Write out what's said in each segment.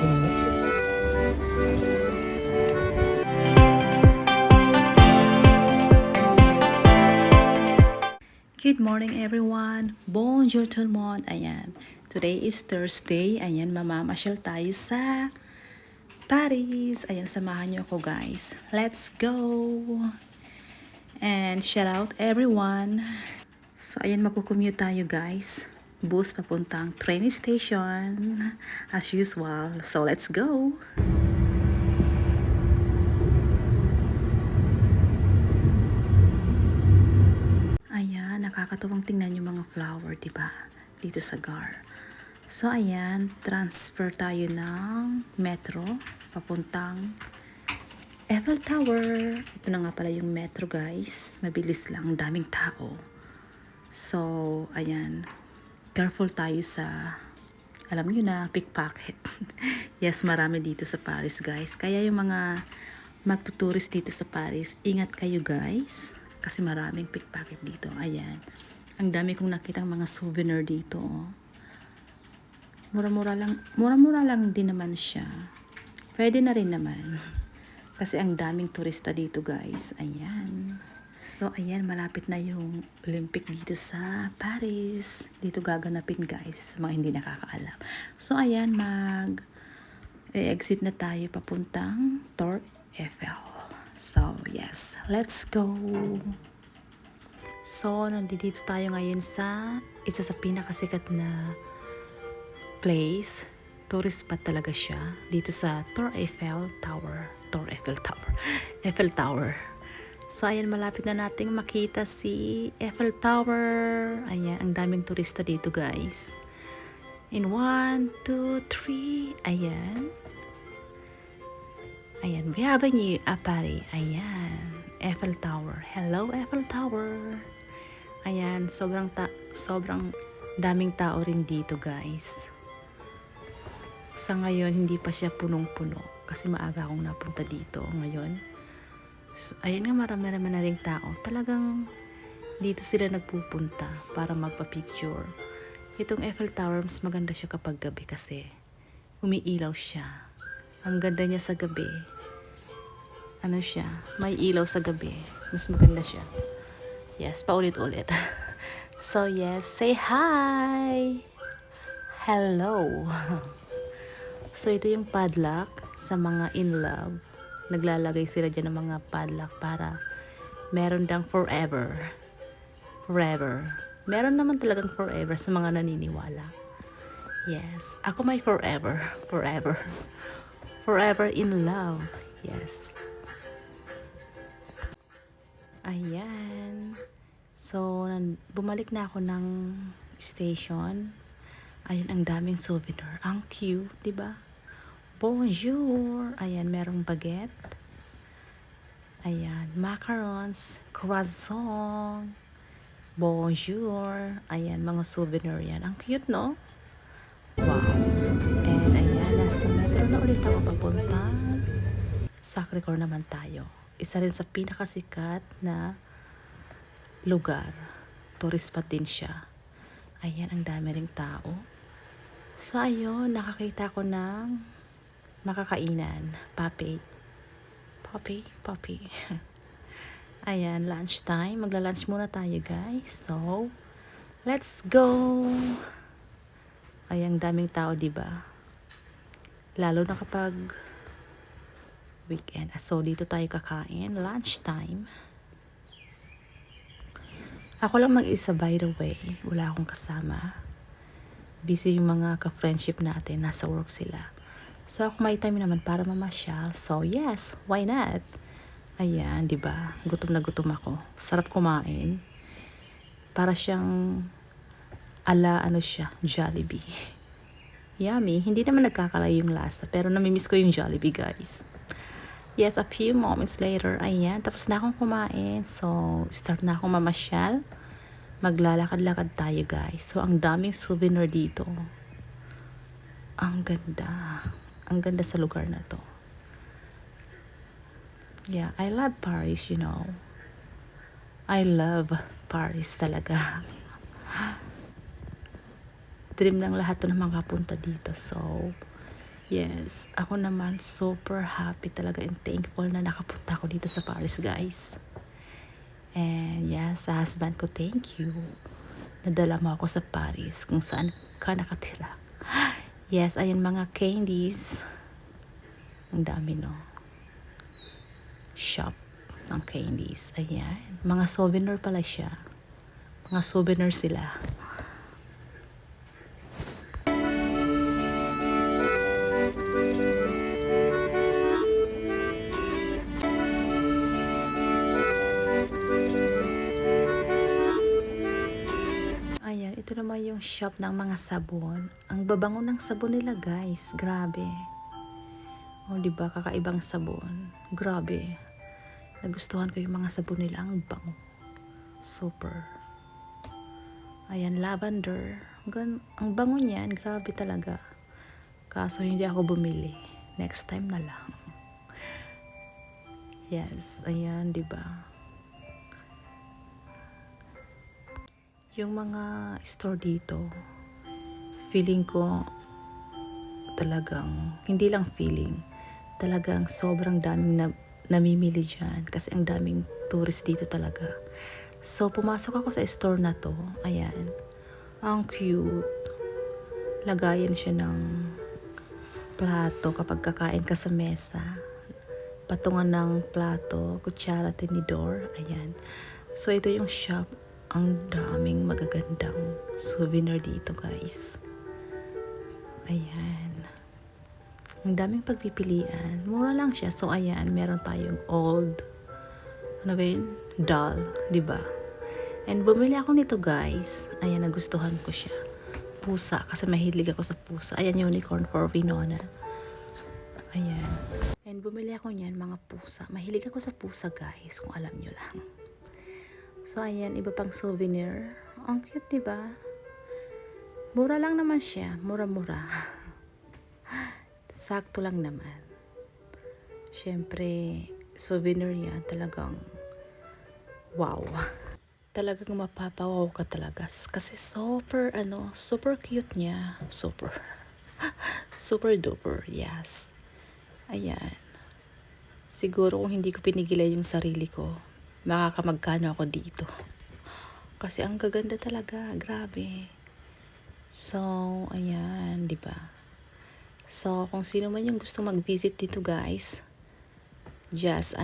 Good morning everyone! Bonjour tout le monde! Ayan, today is Thursday. Ayan, mamamasyal tayo sa Paris. Ayan, samahan niyo ako guys. Let's go! And shout out everyone! So ayan, magkukommute tayo guys. Bus papuntang train station as usual. So let's go! Ayan, nakakatuwang tingnan yung mga flower, diba? Dito sa Gar. So, ayan, transfer tayo ng metro papuntang Eiffel Tower. Ito na nga pala yung metro, guys. Mabilis lang, daming tao. So, ayan, careful tayo sa, alam nyo na, pickpocket. Yes, marami dito sa Paris, guys. Kaya yung mga magtuturist dito sa Paris, ingat kayo, guys. Kasi maraming pickpocket dito. Ayan. Ang dami kong nakitang mga souvenir dito. Oh. Mura-mura lang din naman siya. Pwede na rin naman. Kasi ang daming turista dito, guys. Ayan. So, ayan. Malapit na yung Olympic dito sa Paris. Dito gaganapin, guys. Sa mga hindi nakakaalam. So, ayan. Exit na tayo papuntang Tour Eiffel. So, yes. Let's go! So, nandito tayo ngayon sa isa sa pinakasikat na place. Tourist spot talaga siya. Dito sa Tour Eiffel Tower. Eiffel Tower. So, ayan, malapit na nating makita si Eiffel Tower. Ayan, ang daming turista dito, guys. In 1, 2, 3. Ayan. Ayan, bienvenue à Paris. Ayan, Eiffel Tower. Hello, Eiffel Tower. Ayan, sobrang daming tao rin dito, guys. Sa ngayon, hindi pa siya punong-puno kasi maaga akong napunta dito ngayon. So, ayan nga, marami-rami na rin tao. Talagang dito sila nagpupunta para magpa-picture. Itong Eiffel Tower, mas maganda siya kapag gabi kasi umiilaw siya. Ang ganda niya sa gabi. Ano siya? May ilaw sa gabi. Mas maganda siya. Yes, paulit-ulit. So, yes. Say hi! Hello! So, ito yung padlock sa mga in love. Naglalagay sila dyan ng mga padlock para meron dang forever. Forever. Meron naman talagang forever sa mga naniniwala. Yes. Ako may forever. Forever. Forever in love. Yes. Ayan. So, bumalik na ako ng station. Ayan, ang daming souvenir. Ang cute, diba? Bonjour. Ayan, merong baguette. Ayan, macarons, croissant. Bonjour. Ayan, mga souvenir yan. Ang cute, no? Wow. And ayan, nasa metro na ulit ako papunta. Sacré-Cœur naman tayo. Isa rin sa pinakasikat na lugar. Tourist spot din siya. Ayan, ang dami ring tao. So, ayun, nakakita ko ng makakainan. Papi. Ayan, lunch time. Magla-lunch muna tayo, guys. So, let's go! Ayan, daming tao, diba? Lalo na kapag weekend. So, dito tayo kakain. Lunch time. Ako lang mag-isa, by the way. Wala akong kasama. Busy yung mga ka-friendship natin. Nasa work sila. So, ako may time naman para mamasyal. So, yes, why not? Ayan, diba? Gutom na gutom ako. Sarap kumain. Para siyang ano siya, Jollibee. Yummy. Hindi naman nagkakalayo yung lasa. Pero namimiss ko yung Jollibee, guys. Yes, a few moments later, ayan, tapos na akong kumain. So, start na akong mamasyal. Maglalakad-lakad tayo, guys. So, ang daming souvenir dito. Ang ganda. Ang ganda sa lugar na to. Yeah, I love Paris, you know. I love Paris talaga. Dream ng lahat to na makapunta dito. So, Yes, ako naman super happy talaga and thankful na nakapunta ako dito sa Paris, guys. And yes, sa husband ko, thank you. Nadala mo ako sa Paris kung saan ka nakatira. Yes, ayun mga candies. Ang dami, no? Shop ng candies. Ayan. Mga souvenir pala siya. Mga souvenir sila. Ayan, ito naman yung shop ng mga sabon. Ang babango ng sabon nila, guys. Grabe. O, diba? Kakaibang sabon. Grabe. Nagustuhan ko yung mga sabon nila. Ang bango. Super. Ayan, lavender. Ang bango niyan. Grabe talaga. Kaso hindi ako bumili. Next time na lang. Yes. Ayan, diba? Yung mga store dito, feeling ko talagang, hindi lang feeling, talagang sobrang daming namimili dyan kasi ang daming tourist dito talaga. So, pumasok ako sa store na to. Ayan. Ang cute. Lagayan siya ng plato kapag kakain ka sa mesa. Patungan ng plato, kutsara, tinidor. Ayan. So, ito yung shop. Ang daming magagandang souvenir dito, guys. Ayan. Ang daming pagpipilian. Mura lang siya. So, ayan. Meron tayong old, ano ba yun? Doll. Diba? And bumili ako nito, guys. Ayan, nagustuhan ko siya. Pusa. Kasi mahilig ako sa pusa. Ayan, unicorn for Winona. Ayan. And bumili ako niyan, mga pusa. Mahilig ako sa pusa, guys. Kung alam nyo lang. So, ayan, iba pang souvenir. Ang cute, diba? Mura lang naman siya. Mura-mura. Sakto lang naman. Siyempre, souvenir yan. Talagang, wow. Talagang mapapawaw ka talaga. Kasi super, super cute niya. Super. Super duper, yes. Ayan. Siguro kung hindi ko pinigilan yung sarili ko, makakamagkano ako dito. Kasi ang gaganda talaga, grabe. So, ayan, 'di ba? So, kung sino man yung gusto mag-visit dito, guys, just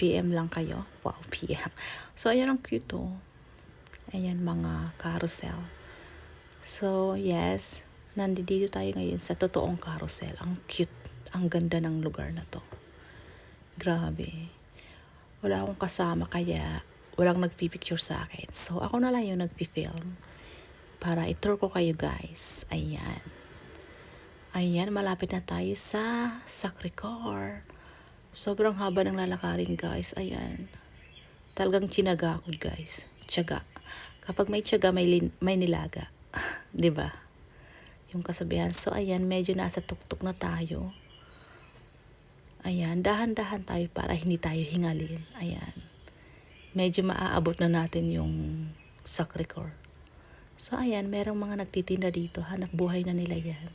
PM lang kayo. Wow, PM. So, ayan ang cute oh. Ayan mga carousel. So, yes, nandito tayo ngayon sa totoong carousel. Ang cute, ang ganda ng lugar na to. Grabe. Wala akong kasama kaya walang nagpipicture sa akin. So, ako na lang yung nagpi-film para i-tour ko kayo, guys. Ayan. Ayan, malapit na tayo sa Sacré-Cœur. Sobrang haba ng lalakarin, guys. Ayan. Talagang tinaga ako, guys. Tiyaga. Kapag may tiyaga, may nilaga. 'Di ba? Yung kasabihan. So, ayan, medyo nasa tuktok na tayo. Ayan, dahan-dahan tayo para hindi tayo hingalin. Ayan. Medyo maaabot na natin yung Sacré-Cœur. So, ayan, merong mga nagtitinda dito. Hanap buhay na nila yan.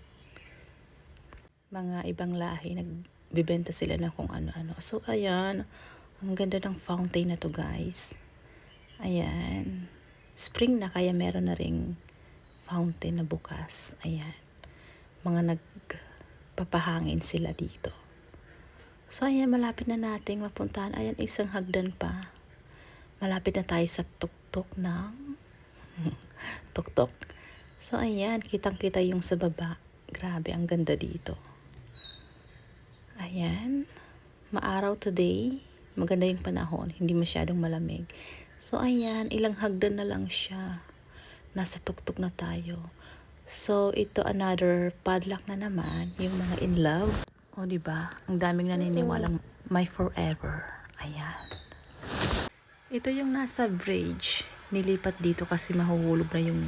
Mga ibang lahi, nagbibenta sila ng kung ano-ano. So, ayan, ang ganda ng fountain na to, guys. Ayan. Spring na, kaya meron na ring fountain na bukas. Ayan. Mga nagpapahangin sila dito. So, ayan, malapit na nating mapuntahan. Ayan, isang hagdan pa. Malapit na tayo sa tuktok ng tuktok. So, ayan, kitang-kita yung sa baba. Grabe, ang ganda dito. Ayan, maaraw today. Maganda yung panahon, hindi masyadong malamig. So, ayan, ilang hagdan na lang siya. Nasa tuktok na tayo. So, ito another padlock na naman, yung mga in love. O, diba? Ang daming naniniwalang my forever. Ayan. Ito yung nasa bridge. Nilipat dito kasi mahuhulog na yung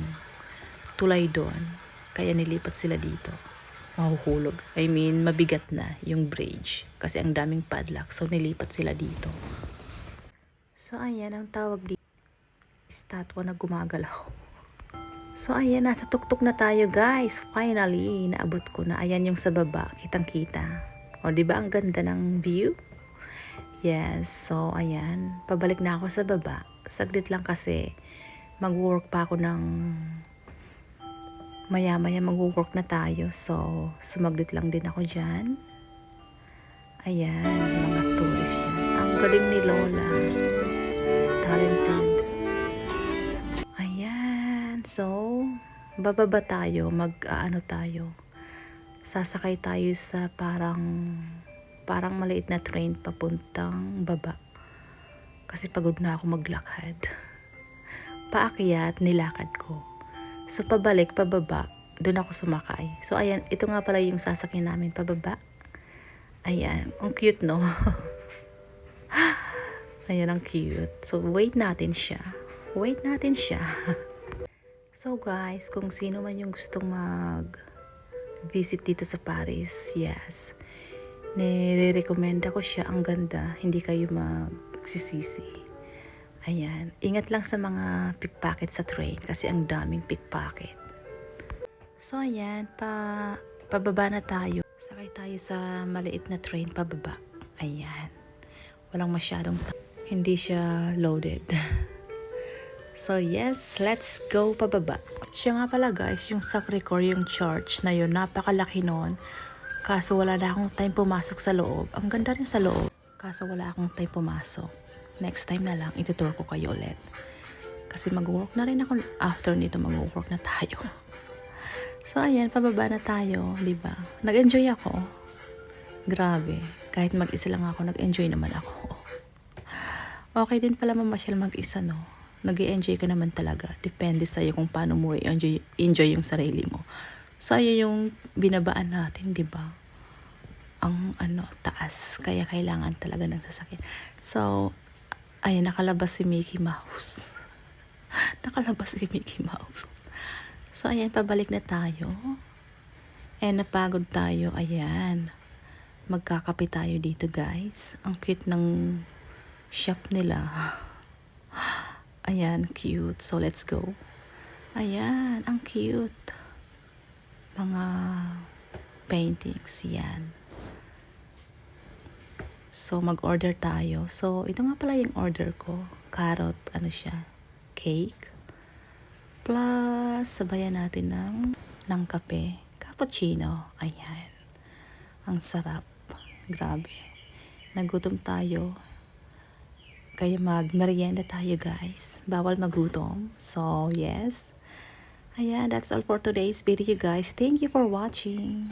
tulay doon. Kaya nilipat sila dito. Mahuhulog. I mean, mabigat na yung bridge. Kasi ang daming padlock. So, nilipat sila dito. So, ayan ang tawag dito. Estatwa na gumagalaw. So ayan, nasa tuktok na tayo guys. Finally, naabot ko na. Ayan yung sa baba, kitang-kita. O di ba ang ganda ng view? Yes, so ayan, pabalik na ako sa baba. Saglit lang kasi mag-work pa ako ng maya-maya mag-work na tayo. So, sumaglit lang din ako dyan. Ayan, mga tourist yan. Ang galing ni Lola. Talented. Ayan, so, bababa tayo, mag-ano tayo. Sasakay tayo sa parang maliit na train papuntang baba. Kasi pagod na ako maglakad. Paakyat, nilakad ko. So, pabalik, pababa, doon ako sumakay. So, ayan, ito nga pala yung sasakyan namin pababa. Ayan, ang cute, no? Ayan, ang cute. So, wait natin siya. Wait natin siya. So, guys, kung sino man yung gustong mag-visit dito sa Paris, yes. Nire-recommenda ko siya. Ang ganda. Hindi kayo magsisisi. Ayan. Ingat lang sa mga pickpocket sa train kasi ang daming pickpocket. So, ayan. Pababa na tayo. Sakay tayo sa maliit na train pababa. Ayan. Walang masyadong hindi siya loaded. So, yes. Let's go pababa. Siya nga pala guys, yung Sacré-Cœur, yung church na yun. Napakalaki nun. Kaso wala na akong time pumasok sa loob. Ang ganda rin sa loob. Kaso wala akong time pumasok. Next time na lang, itutur ko kayo ulit. Kasi mag-work na rin ako. After nito, mag-work na tayo. So, ayan, pababa na tayo, di ba? Nag-enjoy ako. Grabe. Kahit mag-isa lang ako, nag-enjoy naman ako. Okay din pala mamasyal mag-isa, no? Nag-enjoy ka naman talaga. Depende sa'yo kung paano mo enjoy yung sarili mo. So, ayun yung binabaan natin, di ba? Ang taas. Kaya kailangan talaga ng sasakyan. So, ayun, nakalabas si Mickey Mouse. Nakalabas si Mickey Mouse. So, ayan, pabalik na tayo. Napagod tayo. Ayan. Magkakape tayo dito, guys. Ang cute ng shop nila. Ayan, cute. So, let's go. Ayan, ang cute. Mga paintings. Yan. So, mag-order tayo. So, ito nga pala yung order ko. Carrot, siya? Cake. Plus, sabayan natin ng kape. Cappuccino. Ayan. Ang sarap. Grabe. Nagutom tayo. Kaya mag-merienda tayo, guys. Bawal magutom. So, yes. Ayan, that's all for today's video, guys. Thank you for watching.